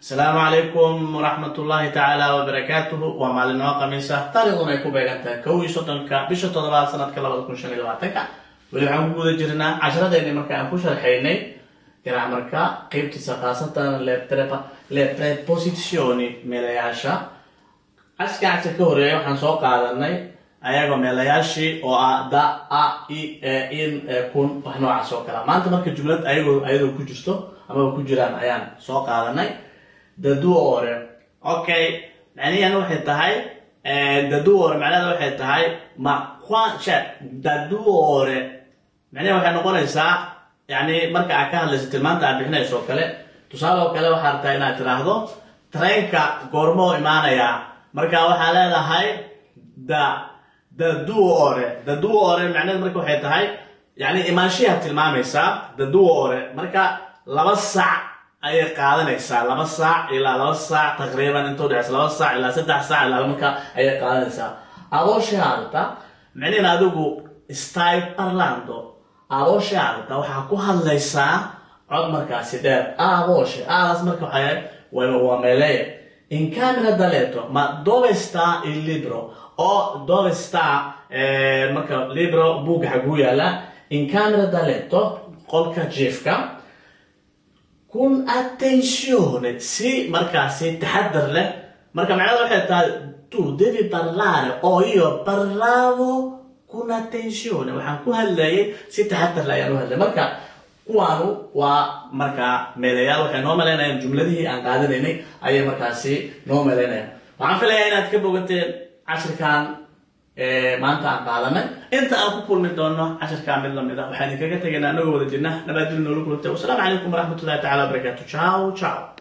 السلام عليكم ورحمة الله تعالى وبركاته ومعلنا قميصة طريقنا يكون بينتا كوي صوتنك بشرط ضباط سنة كلا بدكون شغل وعتك ولو عم بود جرنا عشرة دقيقة مركا عم كوش الحيني كنا مركا قيمة سقاسة لبتر بوزيشني ملاياشة أسكع تكوري وحن سوق هذا الناي أيقو ملاياشي أو دا إن كون وحنا عسوق كلام ما أنت مركا جملة أيقو كوجستو أما بكوجران أيان سوق هذا الناي دادوore okay معنيه waxay tahay دادوore macnaheedu waxay tahay ma qaansha دادوore macnaheedu waxay noqonaysaa yani marka aad ka hadlayso tilmaanta aad bixinayso kale tusaale kale waxa rabtaa inaad tiraahdo treenka goormo imaanaya marka waxa leedahay دادوore macnaheedu marka waxay tahay yani imaanshiha tilmaamaysa دادوore marka 2 saac أي قاعدة لما ساعة إلى 2 ساعة تقريبا أنتو دعس 2 ساعة إلى 6 ساعة إلى المكان أي قاعدة أول شيء هذا معنينا هذوكو ستايل أرلاندو أول شيء هذا وحكوا هالليس عد مركز ده أول شيء لازم مركز حياة وهو ملاية إن كان هذا دلته ما دوستا الليبرو أو دوستا مركز ليبرو بوج حقويا لا إن كان هذا دلته قل كجيفكا كون attenzione si marcassi taxaddar leh marka macnaheedu waxay tahay tu devi parlare o io parlavo con attenzione waxaan ku hadlayay si taxaddar leh ayaan u hadlay marka kuwaanu waa marka meelayaal waxay noo maleynayaan jumladihii aan qaadanaynay ayay markaasi noo maleynayaan waxaan filayaa inaad ka bogateen cashirkan maanta aan qaadanay inta aan ku kulmi doono cashirka mid lamid ah waxaan idinkaga tagaynaa anagoo wada jirna nabadgelyo nolol kulantay wassalaamu calaykum waraxmatullaahi tacaala wabarakaatuh ciao ciao